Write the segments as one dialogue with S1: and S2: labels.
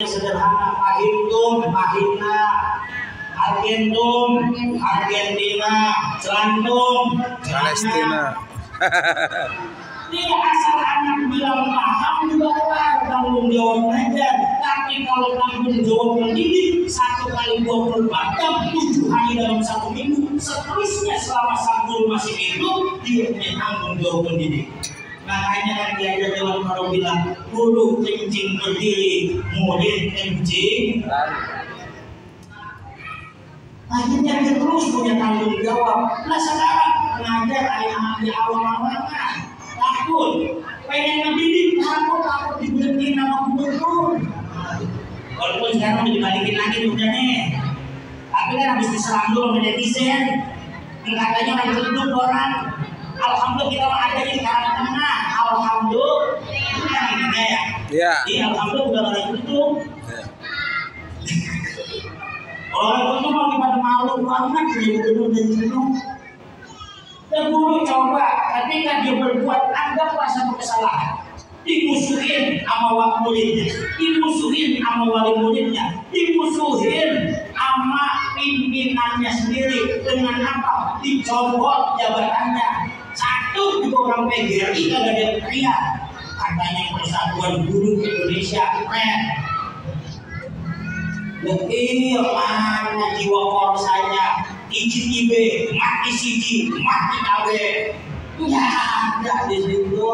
S1: Sederhana, Pahintum, Pahina, Argentum, Argentina, Celantum,
S2: Palestina.
S1: Ini asal anak bilang paham juga tanggung jawab aja. Tapi kalau tanggung jawab mendidik 1 kali 24 jam 7 hari dalam 1 minggu, seterusnya selama sang guru masih hidup, dia punya tanggung jawab mendidik. Makanya kan diajar Dewan Karo bilang, guru kencing berdiri, murid kencing. Akhirnya dia terus punya tanggung jawab. Nah sekarang mengajar anak di awal-awal takut, pengen mendidik, takut diberhentiin sama gubernur. Walaupun sekarang udah dibalikin lagi udah nih. Tapi kan habis diserang dulu sama netizen. Katanya orang ceduk orang. Alhamdulillah kita ada di kalangan tengah. Alhamdulillah, itu kan ini ya.
S2: Iya.
S1: Iya, alhamdulillah udah ada itu. Orang itu mau gimana malu banget jadi gubernur dan jenuh. Dan guru coba, ketika dia berbuat anggaplah satu kesalahan. Dimusuhin sama wali muridnya, dimusuhin sama wali muridnya, dimusuhin sama pimpinannya sendiri. Dengan apa? Dicopot jabatannya. Satu juga orang PGRI kagak ada teriak. Katanya Persatuan Guru Indonesia keren. Iya mana jiwa korsanya. IJIB mati siji mati kabe. Ya ada di situ.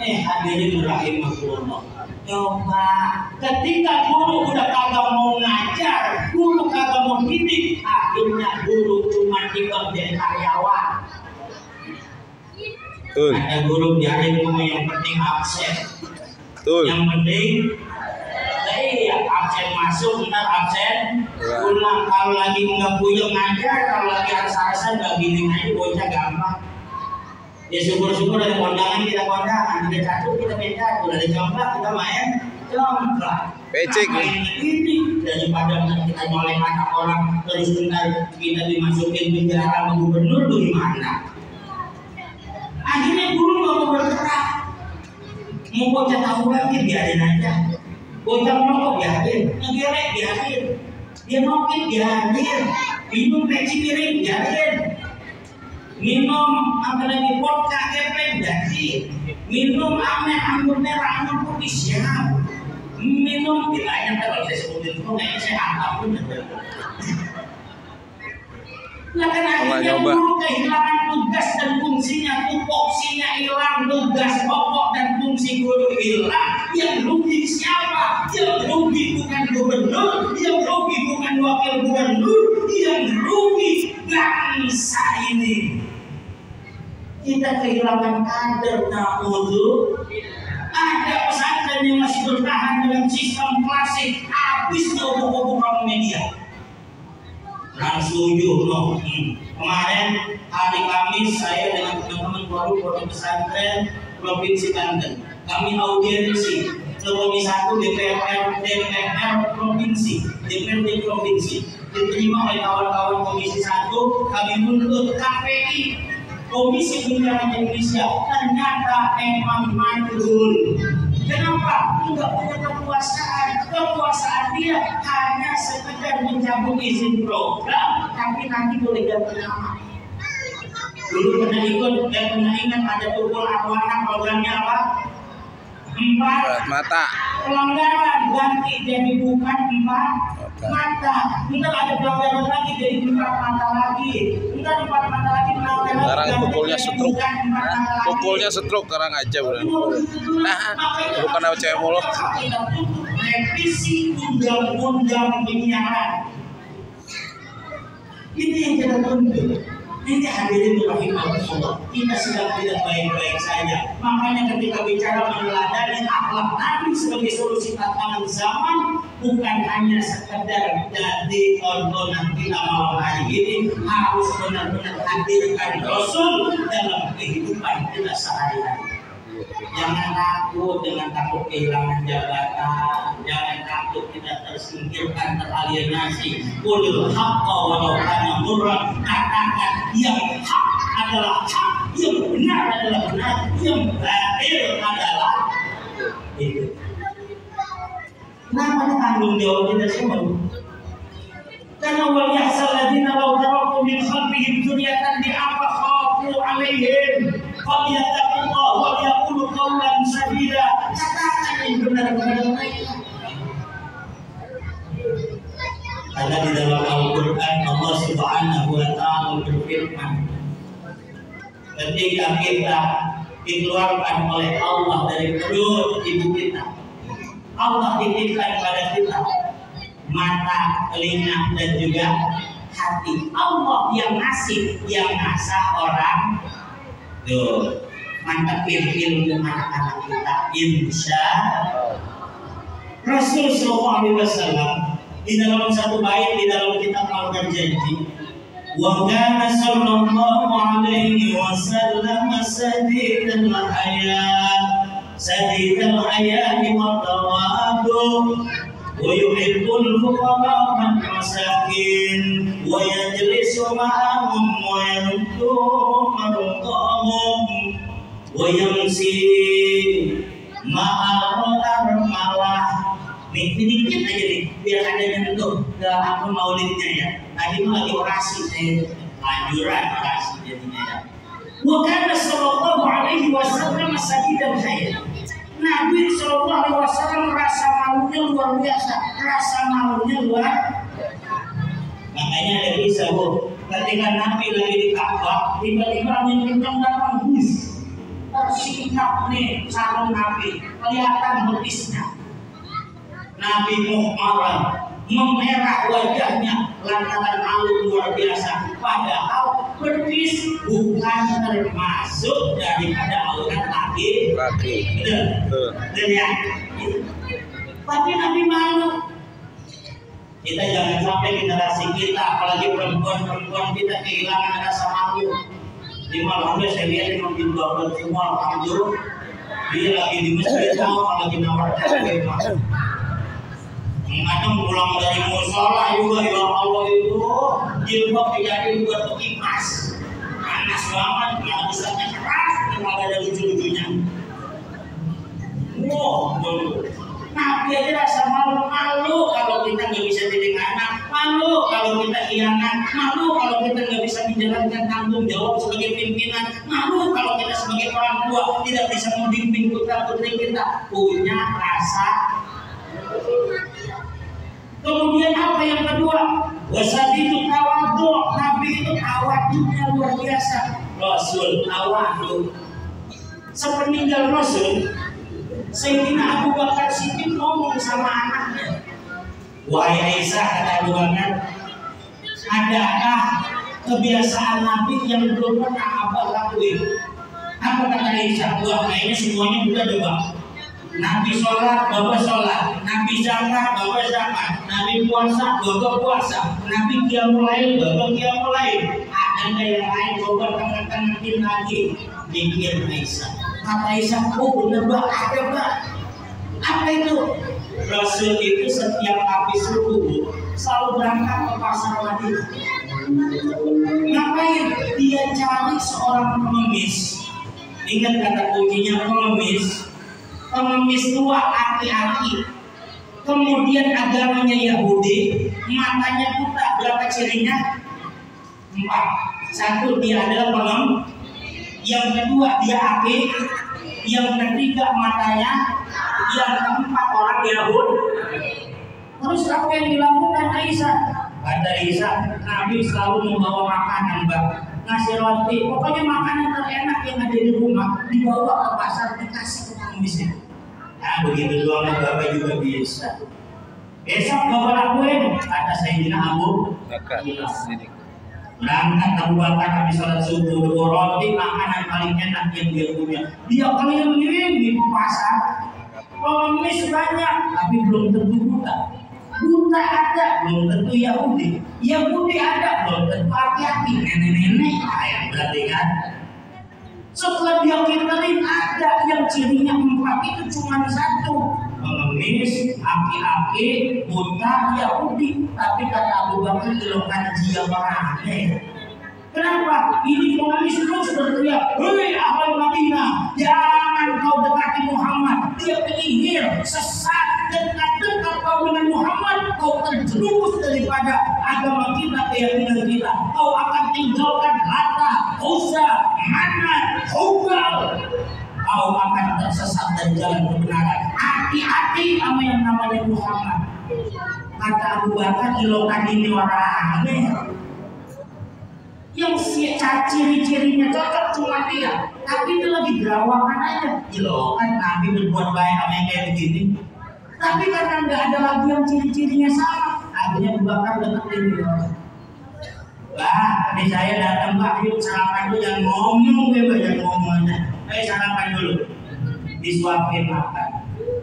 S1: Hadirin rahimahullah. Coba ketika guru udah kagak mau ngajar, guru kagak mau didik, akhirnya guru cuma tinggal jadi karyawan.
S2: Betul.
S1: Ada guru biarin cuma yang penting absen.
S2: Betul.
S1: Yang penting iya absen masuk, ntar absen pulang. Kalau lagi nggak puyeng ngajar, kalau lagi rasa-rasa nggak gini aja bocah gampang. Ya syukur-syukur ada kondangan kita kondangan, ada catur kita main catur, ada jombla kita main jombla.
S2: Becek
S1: ini daripada kita nyolek anak orang terus ntar kita dimasukin penjara sama gubernur bagaimana? Akhirnya guru nggak mau bergerak. Mau bocah tahu lagi biarin aja. Bocah merokok biarin, ngegelek biarin, dia ngopi biarin, minum peci piring biarin, minum apa lagi vodka geprek biarin, minum anggur merah, anggur putih siap, minum bilangnya kalau saya sebutin itu kayaknya saya apapun. Nah kan akhirnya guru kehilangan tugas dan fungsinya, tupoksinya hilang, tugas pokok dan fungsi guru hilang. Yang rugi siapa? Yang rugi bukan gubernur, yang rugi bukan wakil gubernur, yang rugi bangsa ini. Kita kehilangan kader, na'udzu. Ada pesantren yang masih bertahan dengan sistem klasik, habis obok-obok sama media. Langsung setuju, Kemarin hari Kamis saya dengan teman-teman baru pesantren Provinsi Banten. Kami audiensi ke Komisi 1 DPR Provinsi, DPRD Provinsi. Diterima oleh kawan-kawan Komisi 1, kami menuntut KPI, Komisi Penyiaran Indonesia, ternyata emang mandul. Kenapa? Enggak punya kekuasaan. Kekuasaan dia hanya sekedar mencabut izin program, tapi nanti boleh ganti nama. Dulu pernah ikut dan pernah ingat ada tukul arwana, programnya apa? 4
S2: mata.
S1: Pelanggaran ganti jadi bukan 4 mata. Ntar ada pelanggaran lagi jadi 4 mata lagi. Ntar 4 mata lagi pelanggaran.
S2: Sekarang pukulnya setruk. Pukulnya setruk sekarang aja bukan. Nah, bukan aku cewek mulu.
S1: Revisi undang-undang penyiaran. Ini yang kita tunggu. Ini hadirin rahimahullah, kita sedang tidak baik-baik saja. Makanya ketika bicara meneladani akhlak Nabi sebagai solusi tantangan zaman, bukan hanya sekedar jadi tontonan kita malam hari ini, harus benar-benar hadirkan Rasul dalam kehidupan kita sehari-hari. Jangan takut dengan takut kehilangan jabatan, jangan takut kita tersingkirkan, teralienasi. Qulil haqqa walau kana murran, katakan yang hak adalah hak, yang benar adalah benar, yang batil adalah itu. Namanya tanggung jawab kita semua. Karena wal yahsal ladina law taraku min khalfihim dzurriyyatan bi'afa khafu 'alaihim falyattaqullaha wa yaqulu qawlan sadida. Katakan yang benar kepada mereka. Karena di dalam Al-Quran Allah Subhanahu wa Ta'ala berfirman, ketika kita dikeluarkan oleh Allah dari perut ibu kita, Allah titipkan pada kita mata, telinga, dan juga hati. Allah yang ngasih, yang ngasah orang tuh mantapin ilmu anak-anak kita. Insya Rasul Sallallahu Alaihi Wasallam di dalam satu bait di dalam kitab Al-Janji, wa kana sallallahu alaihi wasallam sadidal hayat wa tawadu wa yuhibbul fuqara wal masakin wa yajlisu ma'ahum wa yanuddu marqahum wa yamsi ma'al armalah. Nih, sedikit aja nih, biar ada yang bentuk ke apa maulidnya ya. Tadi mah lagi orasi saya, anjuran orasi jadinya ya. Wa kana sallallahu alaihi wasallam sadidal hayat. Nabi sallallahu alaihi wasallam rasa malunya luar biasa, rasa malunya luar. Makanya ada kisah bu, ketika Nabi lagi di Ka'bah, tiba-tiba angin kencang datang, bus, tersingkap nih sarung Nabi, kelihatan betisnya. Nabi marah, memerah wajahnya lantaran malu luar biasa. Padahal betis bukan termasuk daripada aurat laki. Betul ya. Tapi Nabi malu. Kita jangan sampai generasi kita, apalagi perempuan kita kehilangan rasa malu. Di malam saya lihat di mobil bapak semua, alhamdulillah dia lagi di masjid, lagi nawar kafir. Kadang pulang dari musola juga ya Allah itu jilbab dijadiin buat kipas, panas banget, nggak bisa keras, nggak ada lucu-lucunya. Nabi aja rasa malu kalau kita nggak bisa didik anak, malu kalau kita hianat, malu kalau kita nggak bisa menjalankan tanggung jawab sebagai pimpinan, malu kalau kita sebagai orang tua tidak bisa membimbing putra putri kita. Punya rasa. Kemudian apa yang kedua? Wasadidu tawadhu. Nabi itu tawadhunya luar biasa. Rasul tawadhu. Sepeninggal Rasul, Sayyidina Abu Bakar Siddiq ngomong sama anaknya, wahai Aisyah, kata Abu Bakar, adakah kebiasaan Nabi yang belum pernah Abah lakuin? Apa kata Aisyah? Wah, kayaknya semuanya udah deh bang. Nabi sholat, bapak sholat. Nabi zakat, bapak zakat. Nabi puasa, bapak puasa. Nabi qiyamul lail, bapak qiyamul lail. Ada nggak yang lain? Coba tangan-tanganin lagi. Mikir Aisyah. Kata Aisyah, oh bener bang, ada bang. Apa itu? Rasul itu setiap habis subuh selalu berangkat ke pasar Madinah. Ngapain? Dia cari seorang pengemis. Ingat kata kuncinya pengemis. Pengemis tua aki-aki, kemudian agamanya Yahudi, matanya buta. Berapa cirinya? 4. 1, dia adalah pengemis. Yang kedua, dia aki. Yang ketiga, matanya. Yang keempat, orang Yahudi. Terus apa yang dilakukan Aisyah? Kata Aisyah, Nabi selalu membawa makanan bang, ngasih roti, pokoknya makanan terenak yang ada di rumah dibawa ke pasar, dikasih ke pengemisnya. Nah begitu doang bapak juga bisa. Besok bapak lakuin, kata Sayyidina Abu Bakar. Berangkat Abu Bakar habis sholat subuh, bawa roti, makanan paling enak yang dia punya. Dia keliling di pasar, pengemis banyak, tapi belum tentu buta. Buta ada, belum tentu Yahudi. Yahudi ada, belum tentu aki-aki, nenek-nenek yang berarti kan. Setelah dia kitarin ada yang cirinya 4 itu cuma 1. Pengemis, aki-aki, buta, Yahudi. Tapi kata Abu Bakar dilakukan dia orangnya. Kenapa? Ini pengemis terus berteriak, hei ahli Madinah, jangan kau dekati Muhammad. Dia penyihir, sesat, dekat-dekat terjerumus daripada agama kita, keyakinan kita. Kau akan tinggalkan Lata, Uzza, Manat, Hubal. Kau akan tersesat dari jalan kebenaran. Hati-hati sama yang namanya Muhammad. Kata Abu Bakar, ilokan ini orang aneh. Yang ciri-cirinya cocok cuma dia, tapi itu lagi gerawakan aja. Ilokan Nabi berbuat baik sama yang kayak begini. Tapi karena nggak ada lagi yang ciri-cirinya sama, akhirnya Abu Bakar deketin dia. Wah, ini saya datang Pak, yuk sarapan dulu, jangan ngomong bebas, jangan ngomong aja. Ayo sarapan dulu, disuapin makan.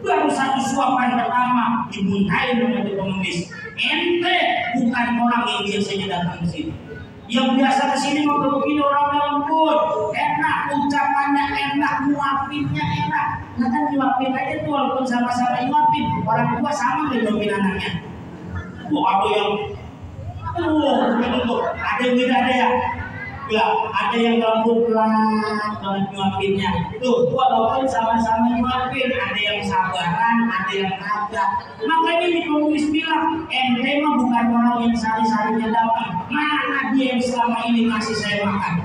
S1: Baru satu suapan pertama dimuntahin sama itu pengemis. Ente bukan orang yang biasanya datang ke sini. Yang biasa ke sini mau begini orang lembut, enak, ucapannya enak, muapinnya enak. Nah kan nyuapin aja tuh walaupun sama-sama nyuapin. Orang tua sama nggak nyuapin anaknya. Ada yang ada yang beda ada ya. Ya, ada yang lembut banget nyuapinnya. Tuh, walaupun sama-sama nyuapin, ada yang sabaran, ada yang kagak. Makanya di penulis bilang, ente mah bukan orang yang sari-sarinya dapat. Mana dia yang selama ini ngasih saya makan?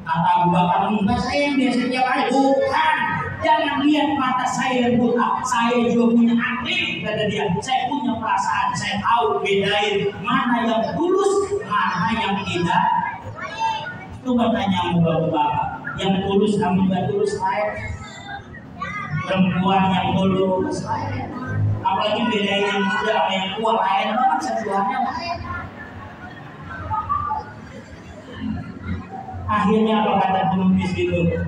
S1: Kata Abu Bakar, enggak, saya yang biasa tiap hari. Bukan, jangan lihat mata saya yang buta. Saya juga punya hati, kata dia. Saya punya perasaan, saya tahu bedain mana yang tulus, mana yang tidak. Coba tanya bapak-bapak, yang tulus sama nggak tulus lain, perempuan yang tulus lain, apalagi bedain yang muda sama yang tua lain banget, sesuatunya lain. Akhirnya apa kata penulis itu?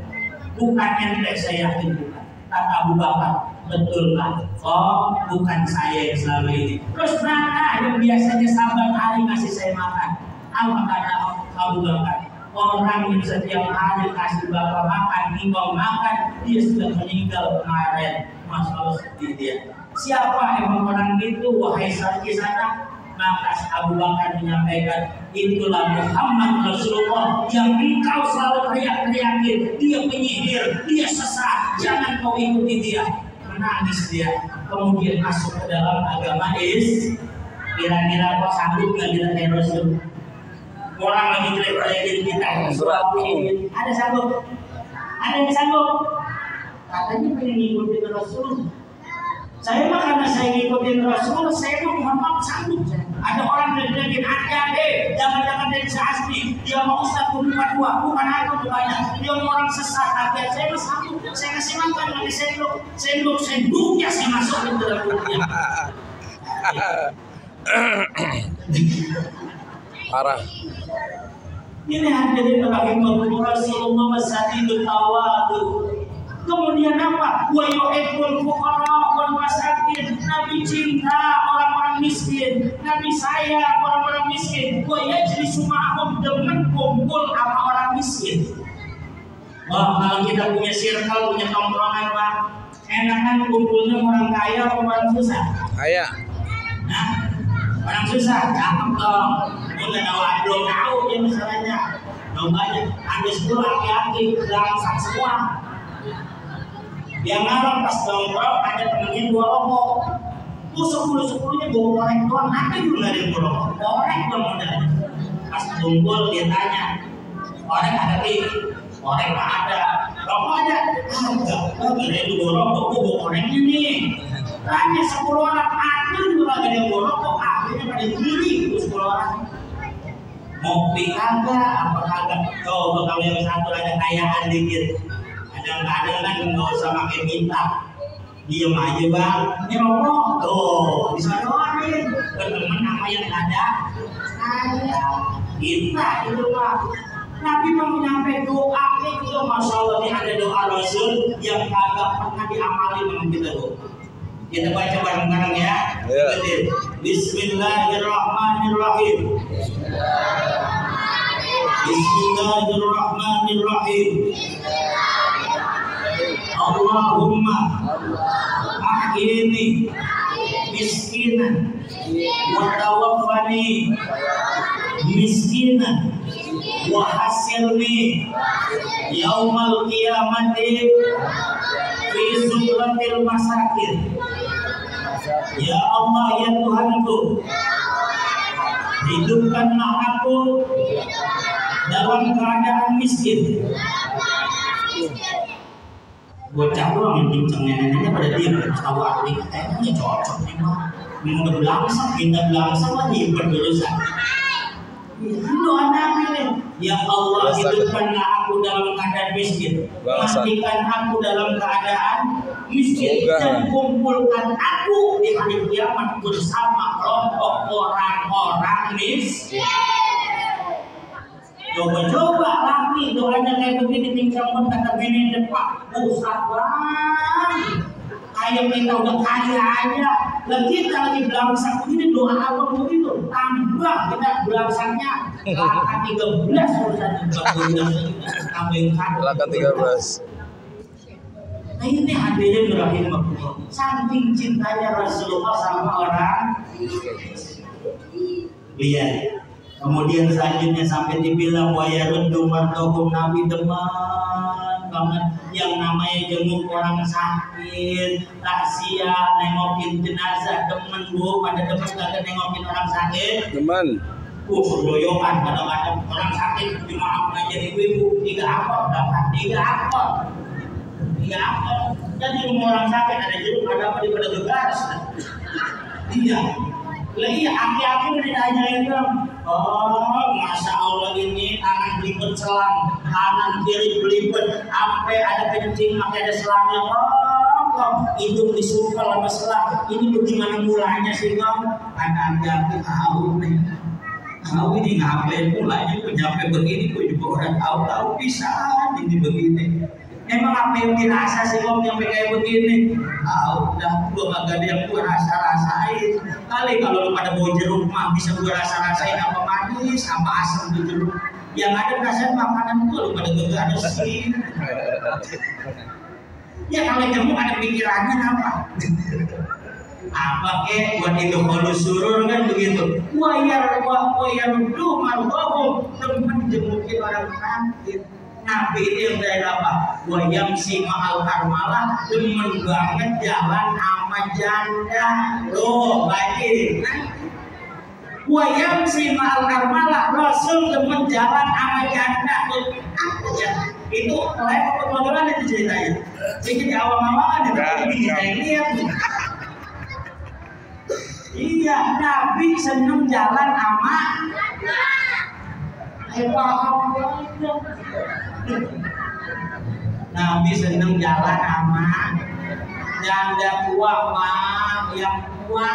S1: Bukan ente, saya yakin bukan. Kata Abu Bakar, betul Pak. Oh, bukan saya yang selama ini. Terus mana yang biasanya sabar hari ngasih saya makan? Apa kata Abu Bakar? Orang yang setiap hari kasih bapak makan, imbau makan, dia sudah meninggal kemarin. Masya Allah seperti dia. Siapa emang orang itu? Wahai sahaja sana. Maka Abu Bakar menyampaikan, itulah Muhammad Rasulullah yang engkau selalu teriak-teriakin. Dia penyihir, dia sesat. Jangan kau ikuti dia. Menangis dia. Kemudian masuk ke dalam agama Kira-kira kau sanggup nggak kita Rasul? Orang lagi jelek-jelekin kita, ada sanggup, ada yang sanggup. Katanya pengen ngikutin Rasul. Saya mah karena saya ngikutin Rasul, saya mah Muhammad sanggup. Ada orang jelek-jelekin, jangan-jangan dari asli. Dia mau Ustaz bukan aku banyak. Dia mau orang sesat, akhirnya saya mah sanggup. Saya kasih makan lagi sendoknya saya masuk ke dalam mulutnya.
S2: Parah.
S1: Ini hadirin rahimahullah, Rasulullah masadidul tawadu. Kemudian apa? Wa yuhibbul fuqara wal masakin. Nabi cinta orang-orang miskin. Nabi sayang orang-orang miskin. Wa yajlisu ma'hum, demen kumpul sama orang miskin. Wah, kalau kita punya circle, punya tongkrongan Pak, enakan kumpulnya orang kaya atau orang susah?
S2: Kaya.
S1: Nah, orang susah, cakep dong. Ini belum tahu dia masalahnya. Banyak, ada 10 laki-laki langsung semua. Yang ngarang pas nongkrong ada temennya 2 rokok. Tuh 10-10-nya bawa korek doang, nanti belum ada yang bawa rokok. Korek doang udah. Pas kumpul dia tanya, korek ada nih? Korek nggak ada. Rokok ada? Enggak. Oh gila itu bawa rokok, gue bawa koreknya nih. Tanya 10 orang, ada juga gak ada yang bawa rokok. Akhirnya pada diri itu 10 orang. Ngopi kagak, apa kagak? Coba kalau yang satu ada kayaan dikit, kadang-kadang kan nggak usah pakai minta, diem aja bang, ini rokok, tuh bisa doain, berteman sama yang ada, saya, kita itu pak. Nabi mau menyampaikan doa itu, masya Allah ini ada doa Rasul yang kagak pernah diamali dengan kita tuh. Kita baca bareng-bareng ya. Bismillahirrahmanirrahim. Bismillahirrahmanirrahim. Allahumma ahyini miskinan wa tawaffani miskinan wa hasilni yaumal qiyamati fi zumratil masakin. Ya Allah, ya Tuhanku, Hidupkanlah aku dalam keadaan miskin. Bocah doang yang bincang, neneknya pada diam. Tahu aku ini kayaknya cocok nih mah. Udah belangsang, kita belangsang lagi berdosa. Itu anaknya nih. Ya Allah, hidupkanlah aku dalam keadaan miskin. Matikan aku dalam keadaan miskin. Dan kumpulkan aku di hari kiamat bersama kelompok orang-orang miskin. Coba-coba laki doanya kayak begini, tinggal kata bini depan. Usah bang. Kayak kita udah kaya aja. Dan kita lagi belangsang begini, doa apa begitu? Tambah kita belangsangnya. Laka 13 urusan
S2: Laka 13.
S1: Nah ini hadirin rahimahullah. Saking cintanya Rasulullah sama orang. Lihat. Kemudian selanjutnya sampai dibilang wa yaruddu mardohum, Nabi deman banget yang namanya jenguk orang sakit, takziah, nengokin jenazah, demen bu, pada demen kagak nengokin orang sakit, demen. Doyokan kadang-kadang orang sakit dimaaf aja ibu-ibu 3 apel dapat 3 apel. Jadi orang sakit ada jeruk, ada apa daripada gegas. Iya. Lah iya, aki-aki udah ditanyain dong. Oh, Masya Allah ini tangan belibet selang, kanan kiri belibet, sampai ada kencing, sampai ada selangnya. Oh, hidung disumpel sama selang. Ini bagaimana mulanya sih kamu? Kadang-kadang tahu nih. Tahu ini ngapain mulanya? Kok nyampe begini? Kok juga orang tahu bisa ini begini. Emang apa yang dirasa sih om nyampe kayak begini? Udah, gua kagak ada yang gua rasa-rasain. Kali kalau lu pada bawa jeruk mah bisa gua rasa-rasain apa manis, apa asam di jeruk. Yang ada perasaan makanan gua lu pada gak ada sih. Ya kalau jeruk ada pikirannya apa? Apa kek buat itu kalau surur kan begitu. Wayar duh marhum, temen jemukin orang sakit. Nabi itu yang dari apa? Wayam si mahal karmalah, demen banget jalan sama janda. Loh, baik ini. Wayam si mahal karmalah, Rasul demen jalan sama janda. Apa ya? Itu level bagaimana itu ceritanya? Jadi di awal-awal ada tapi saya lihat. Iya, Nabi seneng jalan sama Nabi seneng jalan sama janda tua mah, yang tua,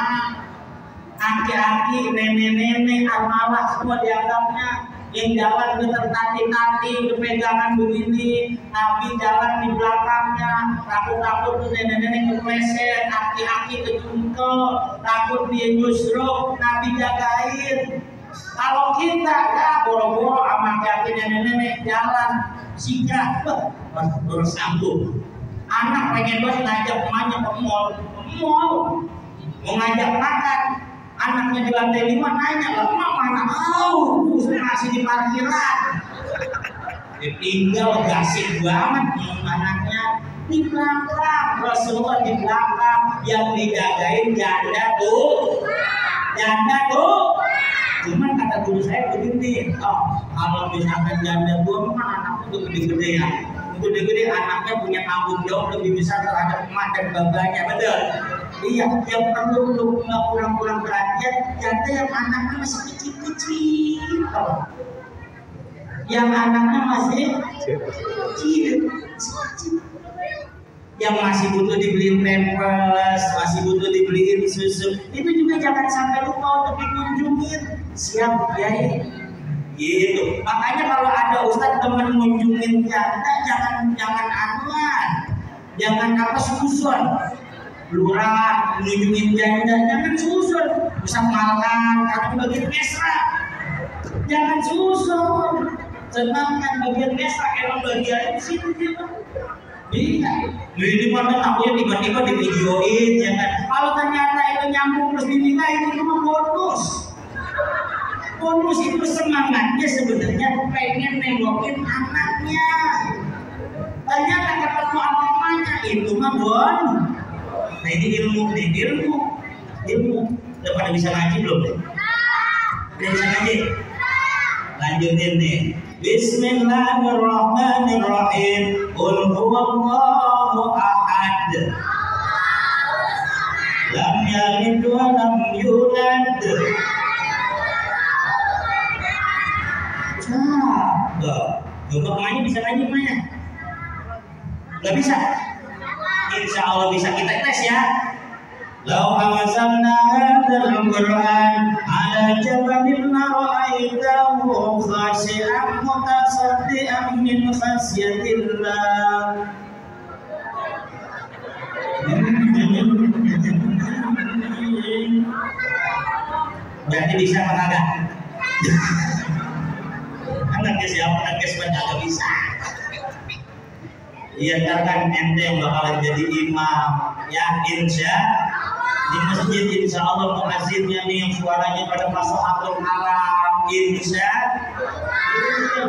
S1: aki-aki, nenek-nenek, armalah semua dianggapnya. Yang jalan udah tertati-tati, udah pegangan begini. Nabi jalan di belakangnya, takut-takut tuh nenek-nenek kepleset, aki-aki kejungkel, takut dia nyusruk, Nabi jagain. Kalau kita ya boro-boro sama kaki nenek-nenek jalan sikat, bersambung. Anak pengen banget ngajak emaknya ke mall, mau ngajak makan. Anaknya di lantai 5 nanya, lah emak mana? Masih di parkiran. Ditinggal gasik banget anaknya di belakang. Rasulullah di belakang, yang dijagain janda tuh. Cuman kata guru saya begini, kalau misalkan janda tua memang anaknya tuh gede-gede ya. Gede-gede anaknya punya tanggung jawab lebih besar terhadap emak dan babanya, betul? Iya, yang perlu nggak kurang-kurang perhatian, janda yang anaknya masih kecil-kecil. Yang anaknya masih kecil. Yang masih butuh dibeliin pampers, masih butuh dibeliin susu, itu juga jangan sampai lupa untuk dikunjungin. Siap ya, gitu. Makanya kalau ada ustadz temen kunjungin janda, jangan anuan, jangan apa susun. Lurah kunjungin janda, jangan susun. Bisa makan, karena bagian mesra, jangan susun. Senangkan bagian mesra, emang bagian di situ gitu. Iya, ini mana takutnya tiba-tiba di videoin, ya kan? Kalau ternyata itu nyambung terus dinikahin, itu mah bonus. Bonus itu semangatnya sebenarnya pengen nengokin anaknya. Ternyata ketemu mamanya itu mah bonus. Nah ini ilmu. Udah pada bisa ngaji belum deh? Udah bisa ngaji? Lanjutin nih. Bismillahirrahmanirrahim. Qul huwallahu ahad. Lam yalid wa lam yulad. Coba ngaji bisa ngaji mana? Gak bisa? Insya Allah bisa, kita tes ya. Lau anzalna hadzal Qur'an ala jabalin lara'aitahu khashi'an mutasaddian min khasyatillah. Berarti bisa apa enggak? Anaknya siapa? Anaknya sebenarnya enggak bisa. Iya kan ente yang bakalan jadi imam ya, insya di masjid insya Allah muazzinnya nih yang suaranya pada maslahatul alam, insya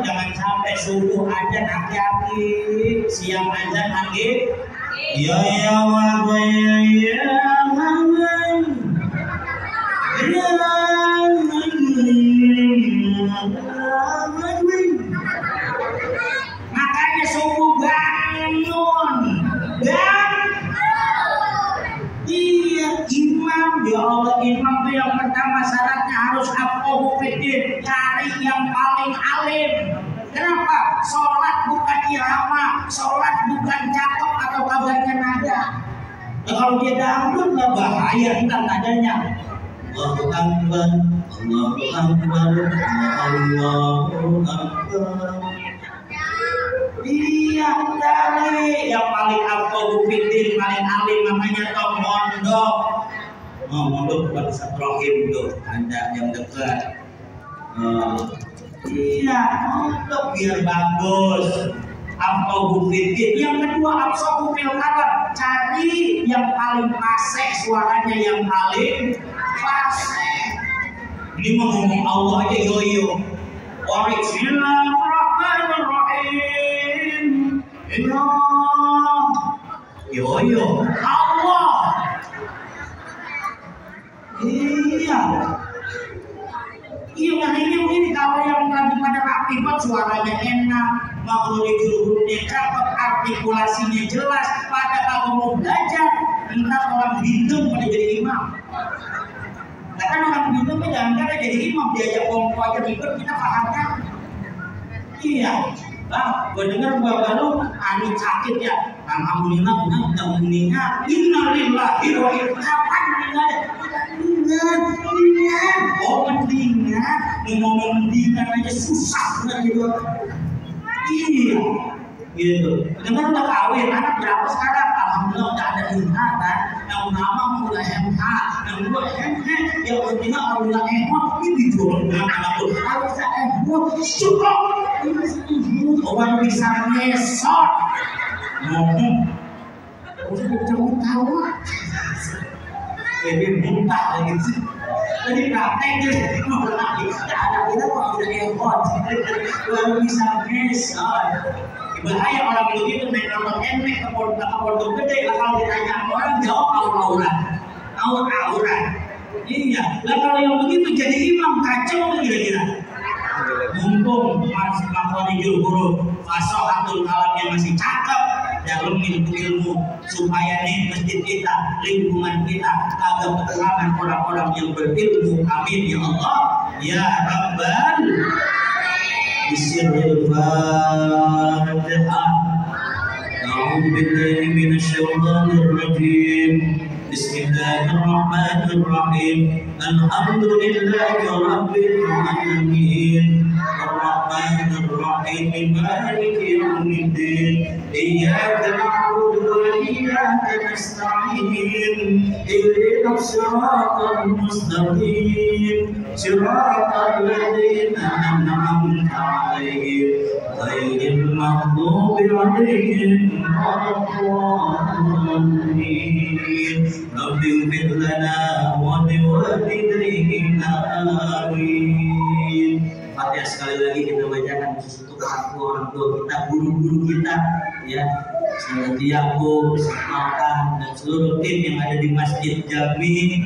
S1: jangan sampai subuh aja hati-hati, siang aja lagi ya ya wa ya makanya subuh bangun dan iya imam, ya Allah, imam itu yang pertama syaratnya harus afqahu fiddin, cari yang paling alim. Kenapa? Sholat bukan irama, sholat bukan cakep atau kabarnya nada. Nah, kalau dia dangdut nggak bahaya ntar nadanya. Allahu Akbar, Allahu Akbar, Allahu Akbar. Iya, dari yang paling afqahu fiddin, paling alim namanya toh mondok. Oh, mondok bukan setrohim tuh, ada yang dekat. Iya, mondok biar bagus. Afqahu fiddin. Yang kedua afqahu fil kalam, cari yang paling fasih, suaranya yang paling fasih. Ini mau ngomong Allah aja yoyo. Bismillahirrahmanirrahim. Yoyo Allah. Iya. Iya, ini begini, kalau yang lagi pada rapi suaranya enak, makhluknya hurufnya cakep, artikulasinya jelas, pada kalau mau belajar, entar orang bindung pada jadi imam. Nah kan orang bindung jangan kan jadi imam, diajak ngomong aja ribet, kita pahamnya. Iya. Bang, gue dengar bapak lu aneh sakit ya. Alhamdulillah benar udah meninggal. Innalillahi wa inna ilaihi raji'un. Oh meninggal, ngomong meninggal aja susah benar gitu. Iya, gitu. Dengar udah kawin, anak berapa sekarang? Alhamdulillah udah ada ingatan. Yang nama udah MH, yang dua MH, yang ketiga udah emot. Ini dijual dengan anak lu. Kalau bisa emot, cukup. Orang bisa ngesot ngomong udah tahu jadi muntah lagi sih jadi praktek jadi ngomong lagi ada kita kok udah ngesot orang bisa ngesot bahaya orang begitu main nonton emek ke pondok gede kalau ditanya orang jawab aurat iya lah kalau yang begitu jadi imam kacau kira-kira. Mumpung makhlukul huruf fasahatul kalamnya masih cakep dalam ilmu supaya nih masjid kita, lingkungan kita agak berkelaman orang-orang yang berilmu. Amin ya Allah ya Rabbal bismillahil fatihah. A'udzu billahi minasyaitonir rajim. Bismillahirrahmanirrahim. Alhamdulillahi rabbil alamin. Ar-Rahmanir-Rahim. Maliki yaumiddin. Iyyaka na'budu wa iyyaka nasta'in. Ihdinas siratal mustaqim. Siratal ladzina an'amta 'alaihim ghairil maghdubi 'alaihim waladdallin. Rabbi ighfir lana wa liwalidayna amin. Fatihah sekali lagi kita bacakan khusus untuk orang tua kita, guru-guru kita ya, Saudara Yakub, Makan dan seluruh tim yang ada di Masjid Jami.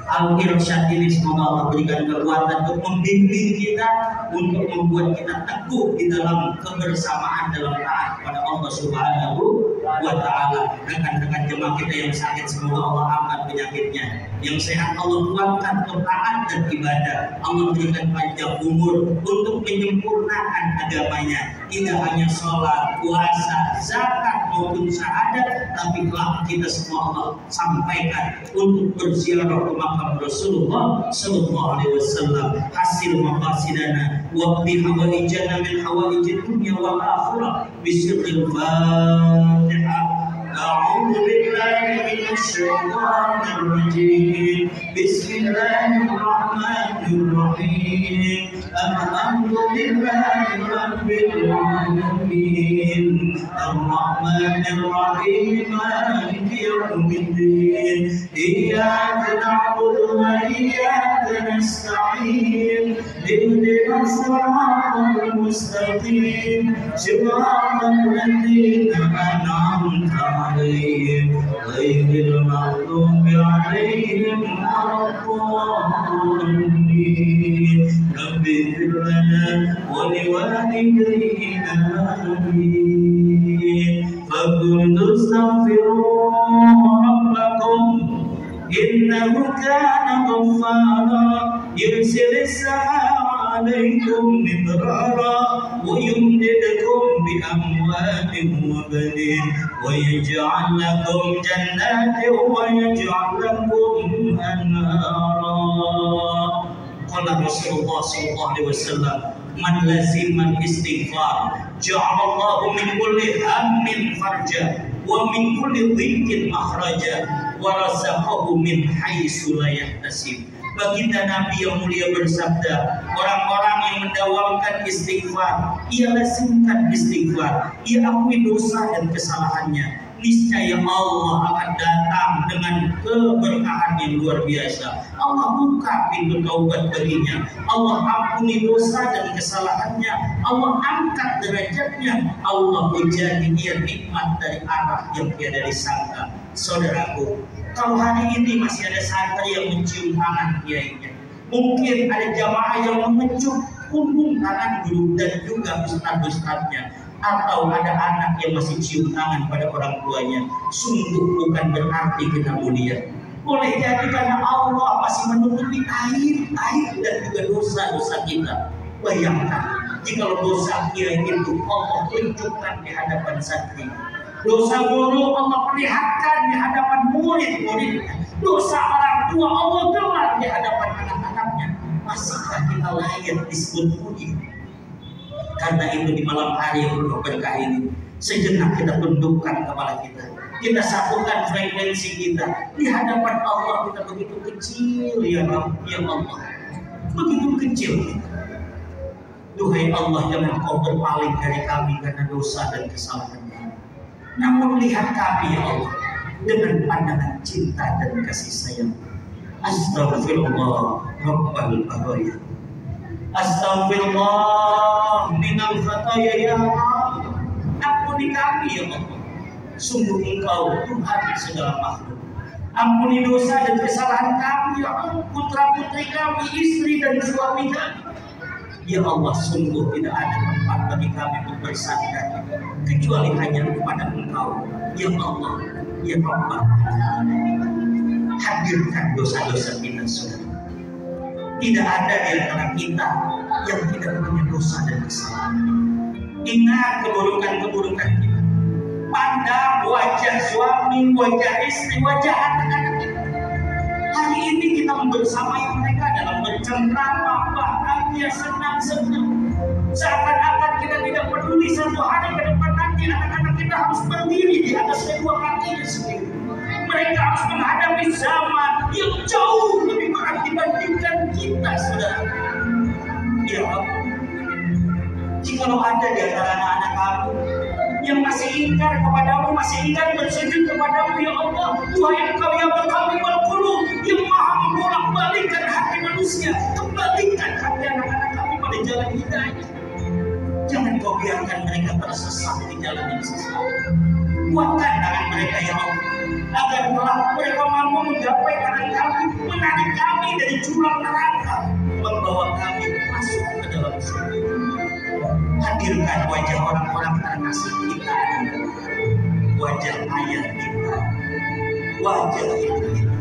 S1: Al-Irsyad ini semoga Allah berikan kekuatan untuk membimbing kita, untuk membuat kita teguh di dalam kebersamaan dalam taat kepada Allah Subhanahu wa Ta'ala. Rekan-rekan jemaah kita yang sakit semoga Allah angkat penyakitnya, yang sehat Allah kuatkan taat dan ibadah. Allah berikan panjang umur untuk menyempurnakan agamanya, tidak hanya sholat, puasa, zakat maupun syahadat, tapi telah kita semua Allah sampaikan untuk berziarah ke makam Rasulullah sallallahu alaihi wasallam. Hasil maqasidana wa bi hawaijana min hawaijid dunya wal akhirah bisirril Fatihah. A'udzu billahi minasy syaithanir rajim. Bismillahirrahmanirrahim. Alhamdulillahi rabbil alamin. Ar-Rahmanir Rahim. Maliki yaumiddin. Iyyaka na'budu wa iyyaka nasta'in. Ihdinas siratal mustaqim. Siratal ladzina an'amta عليهم غير المغضوب عليهم ولا الضالين. رب اغفر لنا ولوالدينا آمين. فقلت استغفروا ربكم إنه كان غفارا يرسل السماء عليكم مدرارا ويمددكم بأموال وبنين ويجعل لكم جنات ويجعل لكم أنهارا. قال رسول الله صلى الله عليه وسلم من لزم الاستغفار جعل الله من كل هم فرجا ومن كل ضيق مخرجا ورزقه من حيث لا يحتسب. Baginda Nabi yang mulia bersabda, orang-orang yang mendawamkan istighfar, ia lazimkan istighfar, ia akui dosa dan kesalahannya, niscaya Allah akan datang dengan keberkahan yang luar biasa. Allah buka pintu taubat baginya, Allah ampuni dosa dan kesalahannya, Allah angkat derajatnya, Allah ujian dia nikmat dari arah yang tiada disangka. Saudaraku, kalau hari ini masih ada santri yang mencium tangan kiainya, mungkin ada jamaah yang mengecup punggung tangan guru dan juga ustadz-ustadznya, atau ada anak yang masih cium tangan pada orang tuanya, sungguh bukan berarti kita mulia. Boleh jadi karena Allah masih menutupi aib dan juga dosa-dosa kita. Bayangkan jika dosa kiai itu Allah tunjukkan di hadapan santri, dosa guru Allah perlihatkan di hadapan murid-muridnya, dosa orang tua Allah gelar di hadapan anak-anaknya, masihkah kita layak disebut murid? Karena itu di malam hari yang penuh berkah ini, sejenak kita tundukkan kepala kita, kita satukan frekuensi kita di hadapan Allah. Kita begitu kecil ya Allah, begitu kecil. Duhai Allah, jangan kau berpaling dari kami karena dosa dan kesalahan. Namun lihat kami ya Allah dengan pandangan cinta dan kasih sayang. Astaghfirullah Rabbal Baraya. Astaghfirullah minal khataya ya Allah. Ampuni kami ya Allah. Sungguh Engkau Tuhan segala makhluk. Ampuni dosa dan kesalahan kami ya Allah, putra-putri kami, istri dan suami kami. Ya Allah, sungguh tidak ada tempat bagi kami untuk bersandar kecuali hanya kepada Engkau, ya Allah, ya Rabbal Alamin. Hadirkan dosa-dosa kita, saudara. Tidak ada di antara kita yang tidak punya dosa dan kesalahan. Ingat keburukan-keburukan kita. Pandang wajah suami, wajah istri, wajah anak-anak kita. Hari ini kita membersamai mereka dalam bercengkrama, bahagia, senang-senang. Seakan-akan kita tidak peduli satu hari ke depan nanti anak-anak kita harus berdiri di atas kedua kakinya sendiri. Mereka harus menghadapi zaman yang jauh lebih berat dibandingkan kita, saudara. Ya Allah, jikalau ada di antara anak-anak kamu yang masih ingkar kepadamu, masih ingkar bersujud kepadamu, ya Allah, Tuhan Engkau yang berkalimat qulub, yang maha membolak-balikkan hati manusia, kembalikan hati anak-anak kami pada jalan hidayah. Jangan kau biarkan mereka tersesat di jalan yang sesat. Kuatkan tangan mereka ya Allah, agar mereka mampu menggapai tangan kami, menarik dari jurang neraka, membawa kami masuk ke dalam surga. Hadirkan wajah orang-orang terkasih kita, wajah ayah kita, wajah ibu kita.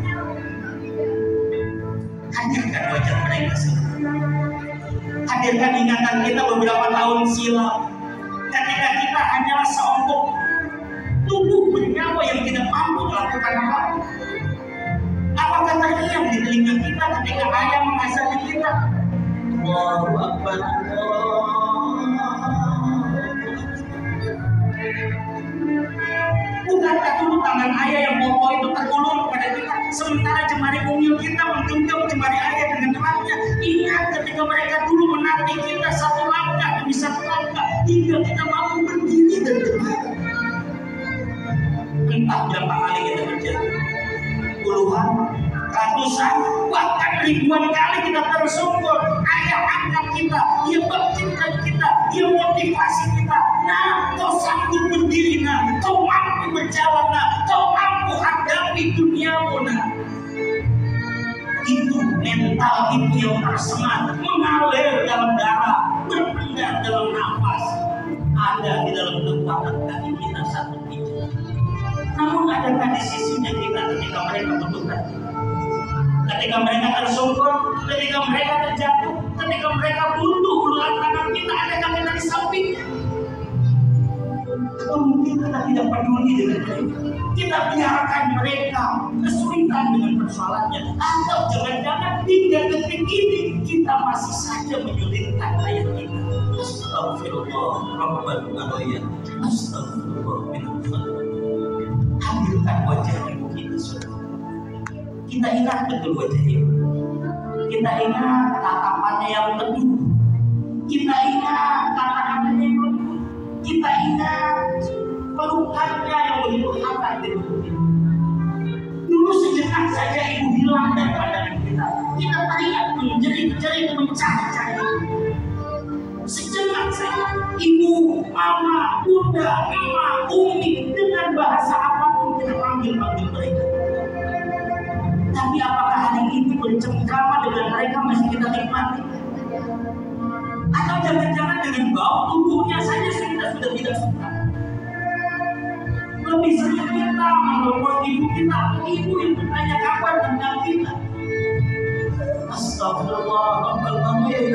S1: Hadirkan wajah mereka semua. Hadirkan ingatan kita beberapa tahun silam, ketika kita hanyalah seonggok tubuh bernyawa yang tidak mampu melakukan apa-apa. Apakah terngiang di telinga kita ketika ayah mengasihani kita? Allahu Akbar. Bukankah dulu tangan ayah yang kokoh itu terulur kepada kita, sementara jemari mungil kita menggenggam jemari ayah dengan eratnya? Ingat ketika mereka dulu menanti kita satu langkah demi satu langkah hingga kita mampu berdiri dan bergerak. Entah berapa kali kita berjalan, puluhan, ratusan, bahkan ribuan kali kita tersungkur. Ayah angkat kita, dia bangkitkan kita, dia motivasi kita. Nah, kau sanggup berdiri, nah, kau mampu berjalan, nah, kau mampu hadapi duniamu, nah. Itu mental itu yang tersemat, mengalir dalam darah, berpendar dalam nafas, ada di dalam kekuatan kaki kita satu pijak. Namun adakah di sisinya kita ketika mereka membutuhkan kita? Ketika mereka tersungkur, ketika mereka terjatuh, ketika mereka butuh uluran tangan kita, adakah kita di sampingnya? Atau mungkin kita tidak peduli dengan mereka, kita biarkan mereka kesulitan dengan persoalannya, atau jangan-jangan hingga detik ini kita masih saja menyulitkan ayat kita. Astagfirullah, Rabbal alamin. Astagfirullah, hadirkan wajah ibu kita, saudara. Kita ingat betul wajah ibu. Kita ingat tatapannya yang teduh. Kita ingat kata-katanya yang lembut. Kita ingat pelukannya yang begitu hangat di tubuh kita. Dulu sejenak saja ibu hilang dari pandangan kita. Kita teriak menjerit-jerit mencari-cari. Sejenak saja ibu, mama, bunda, emak, umi, dengan bahasa apapun kita panggil-panggil mereka. Tapi apakah hari ini bercengkrama dengan mereka masih kita nikmati? Atau jangan-jangan dengan bau tubuhnya saja kita sudah tidak suka? Lebih sering kita menelpon ibu kita, ibu yang bertanya kabar tentang kita. Astagfirullahaladzim,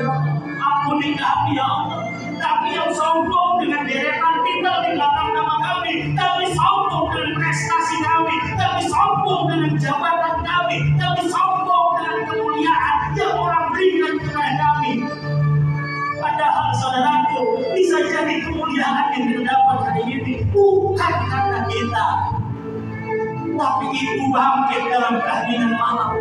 S1: ampuni kami ya Allah. Kami yang sombong dengan deretan titel di belakang nama kami, kami sombong dengan prestasi kami, kami sombong dengan jabatan kami, kami sombong dengan kemuliaan yang orang berikan kepada kami. Padahal saudaraku, bisa jadi kemuliaan yang kita dapat hari ini bukan karena kita, tapi ibu bangkit dalam keheningan malam.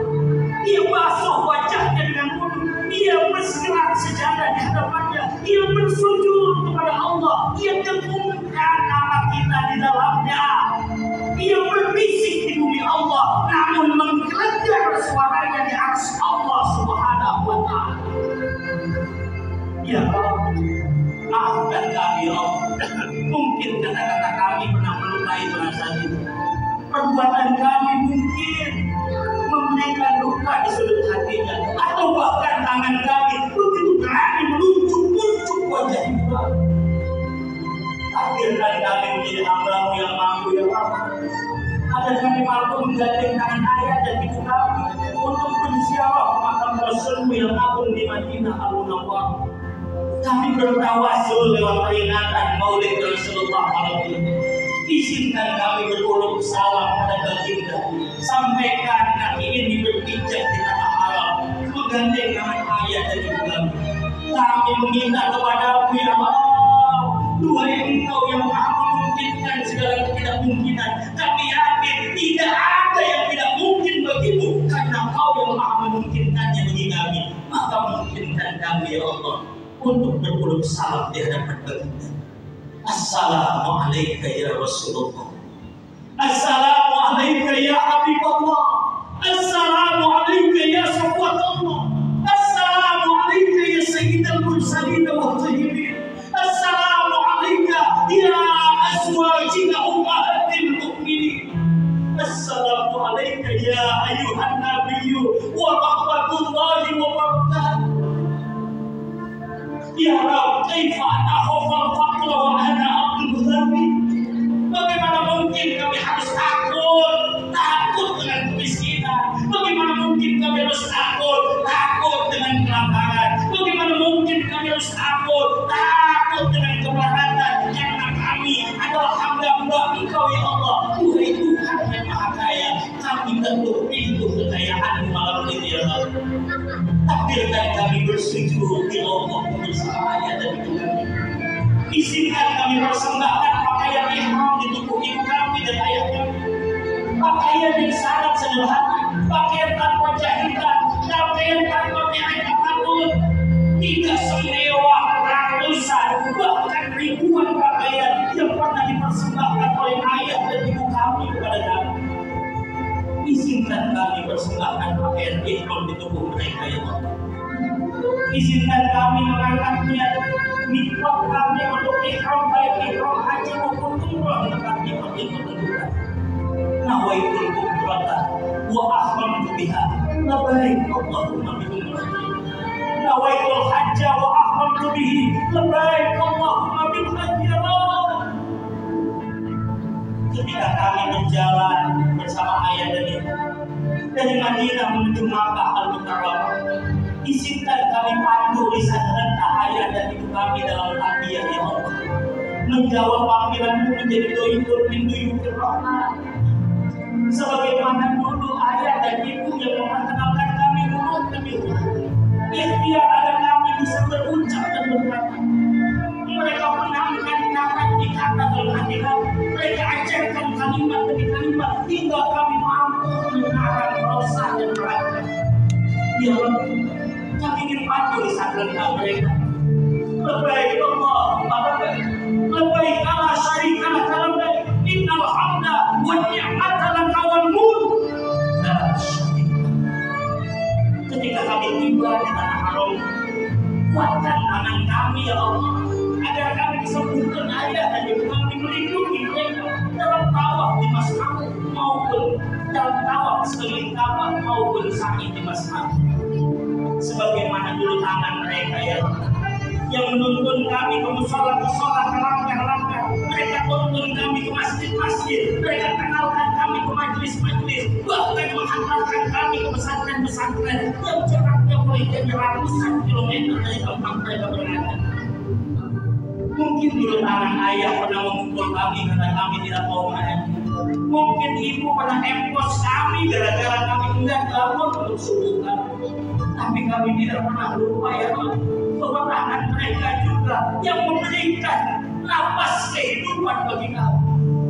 S1: Ia basuh wajahnya dengan wudhu, ia berserat sejadah di hadapannya, ia bersujud kepada Allah, ia dengungkan nama kita di dalamnya, ia berbisik di bumi Allah, namun menggelegar suaranya di arsy Allah Subhanahu wa Ta'ala. Ya Allah, maafkan kami ya Allah. Mungkin kata-kata kami pernah melukai perasaan itu. Perbuatan kami mungkin memberikan luka di sudut hatinya, atau bahkan tangan kami begitu berani menunjuk-nunjuk wajah itu. Takdirkan kami menjadi hamba-Mu yang mampu ya Allah. Agar kami mampu menggandeng tangan ayah dan ibu kami untuk berziarah ke makam Rasul-Mu yang agung di Madinah Al-Munawwarah. Kami bertawasul lewat peringatan Maulid Rasulullah SAW. Izinkan kami berulung salam pada baginda. Sampaikan kaki ini berpijak di tanah haram, menggandeng tangan ayah dan ibu kami. Kami meminta kepada-Mu ya Allah, duhai Engkau yang maha memungkinkan segala ketidakmungkinan. Kami yakin tidak ada yang tidak mungkin bagimu, karena Kau yang maha memungkinkannya bagi kami. Maka mungkinkan kami ya Allah untuk berulung salam di hadapan baginda. Assalamualaikum ya Rasulullah. Assalamualaikum ya Habibullah. Assalamualaikum ya Safwatullah. Assalamualaikum ya Sayyidul Mursalin wa Tayyibin. Assalamualaikum ya azwajina ummahatil mu'minin. Assalamualaikum ya ayuhan nabiyyu wa rahmatullah harus takut dengan kelaparan? Bagaimana mungkin kami harus takut dengan keberatan? Karena kami adalah hamba-hamba Engkau ya Allah. Wahai Tuhan yang Maha Kaya, kami ketuk pintu kekayaan malam ini ya Allah. Takdirkan kami bersujud di Allah bersama ayah dan ibu kami. Izinkan kami persembahkan pakaian ihram di tubuh ibu kami dan ayah kami. Pakaian yang sangat sederhana, pakaian tanpa jahitan, pakaian tanpa merek apapun, tidak semewah ratusan bahkan ribuan pakaian yang pernah dipersembahkan oleh ayah dan ibu kami kepada kami. Izinkan kami persembahkan pakaian ihram di tubuh mereka ya Allah. Izinkan kami mengangkatnya mikrot kami untuk ihram baik ihram haji maupun umrah tetapi berikut-ikutan. Nawaitul umrata wa ahramtu biha labbaik Allahumma bi umrati. Nawaitul hajja wa ahramtu bihi labbaik Allahumma bi hajji. Ketika kami berjalan bersama ayah dan ibu dari Madinah menuju Makkah Al-Mukarramah, izinkan kami pandu lisan rentah ayah dan ibu kami dalam talbiyah ya Allah, menjawab panggilanmu menjadi doibul min duyufir rahman. Sebagaimana dulu ayah dan ibu yang memperkenalkan kami urut demi urut, ikhtiar agar kami bisa berucap dan berkata. Mereka menangkan kata demi kata dalam hati kami. Mereka ajarkan kalimat demi kalimat hingga kami mampu mengarang rosa dan neraka. Ya Allah, kami ingin pandu di rentah mereka. Labbaik Allahumma labbaik la syarika lak labbaik innal hamda wan ni'mata lak wal mulk la syarika. Ketika kami tiba di tanah haram, kuatkan tangan kami ya Allah agar kami bisa menuntun ayah dan ibu kami, melindungi mereka dalam tawaf di Masjid maupun dalam tawaf sekeliling Ka'bah maupun sa'i di Masjid. Sebagaimana dulu tangan mereka ya yang menuntun kami ke musola ke langkah-langkah, mereka tuntun kami ke masjid-masjid, mereka kenalkan kami ke majelis-majelis, bahkan menghantarkan kami ke pesantren-pesantren yang jaraknya mulai dari ratusan kilometer dari tempat mereka berada. Mungkin dulu tangan ayah pernah memukul kami karena kami tidak mau mengaji. Mungkin ibu pernah empos kami gara-gara kami enggan bangun untuk subuh kami. Tapi kami tidak pernah lupa ya Allah, bahwa tangan mereka juga yang memberikan napas kehidupan bagi kami.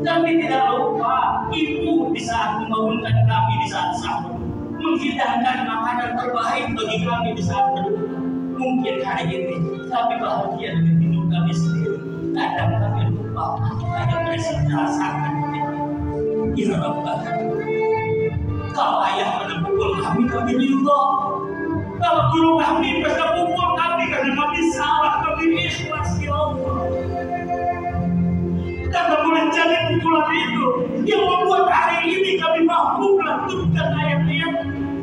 S1: Kami tidak lupa ibu di saat membangunkan kami di saat sahur, menghidangkan makanan terbaik bagi kami di saat berbuka. Mungkin hari ini kami bahagia dengan hidup kami sendiri. Kadang kami lupa apa yang mereka rasakan. Ya Rabbah, kalau ayah menepukul kami ridho. Kalau guru kami pukul kami karena kami salah, kami ikhlas ya Allah. Karena boleh jadi pukulan itu yang membuat hari ini kami mampu melanjutkan ayat-ayat.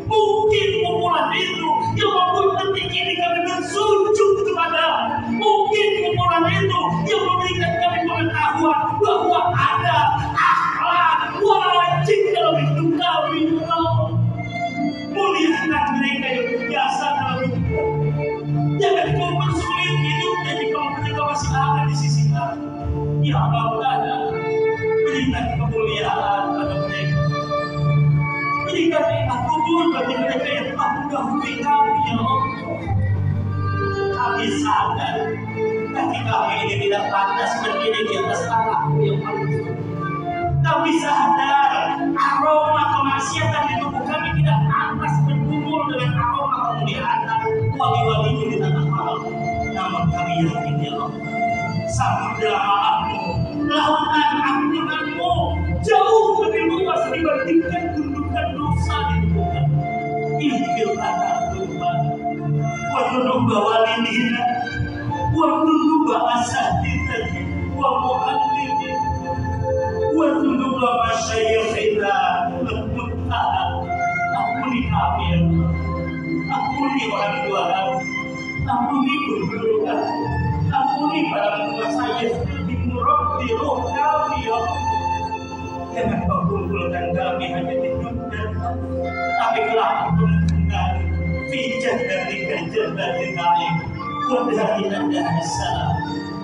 S1: Mungkin pukulan itu yang membuat detik ini kami bersujud kepada. Mungkin pukulan itu yang memberikan kami pengetahuan bahwa ada akhlak wajib dalam hidup kami. Muliakan mereka yang biasa dalam hidup. Jangan kau bersulit hidupnya jika mereka masih ada di sisi kami. Ya Allah, berikan kemuliaan pada mereka. Berikan nikmat kubur bagi mereka yang telah mendahului kami ya Allah. Kami sadar kaki kami ini tidak pantas berdiri di atas tanahmu yang manis. Kami sadar aroma kemaksiatan di tubuh kami tidak pantas berkumpul dengan aroma kemuliaan wali-walimu di tanah haram. Namun kami yakin ya Allah, samudra maafmu, lautan ampunanmu jauh lebih luas dibandingkan gundukan dosa di tubuh kami. Ihfir lana dzunubana wa dzunuba walidina wa dzunuba asatidina wa mu'allimina wa dzunuba masyayikhina al-muttaqin. Ampuni kami ya Allah, ampuni orang tua kami, ampuni guru kami, ampuni para saya di murabbi roh kami ya Allah. Jangan kau kumpulkan kami hanya di dunia, tapi kelak untuk mengenal jannatin na'im wa da'ilan dari salam.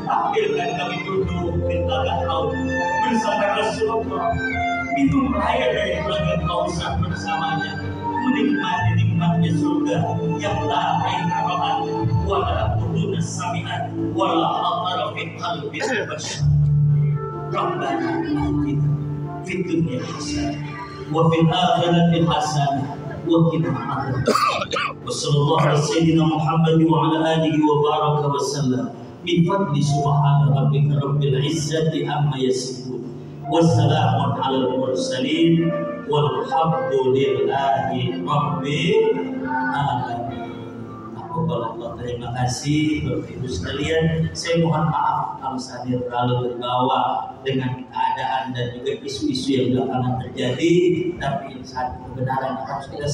S1: Ambilkan kami duduk di telaga Haud bersama Rasulullah, minum air dari telaga Kausar bersamanya, menikmati nikmatnya surga yang la aina ra'at wa la udhun sami'at wa la khatara fi qalbi bashar. Rabbana atina fid dunya hasanah wa fil akhirati hasanah wa qina adzabannar. Wassallallahu ala sayyidina Muhammad wa ala alihi wa baraka wa sallam. Bi fadli subhana rabbika rabbil izzati amma yasifun. Wassalamun alal mursalin walhamdulillahi rabbil alamin. Allah, terima kasih Bapak Ibu sekalian. Saya mohon maaf kalau saya terlalu terbawa dengan keadaan dan juga isu-isu yang belakangan terjadi, tapi ini satu kebenaran yang harus kita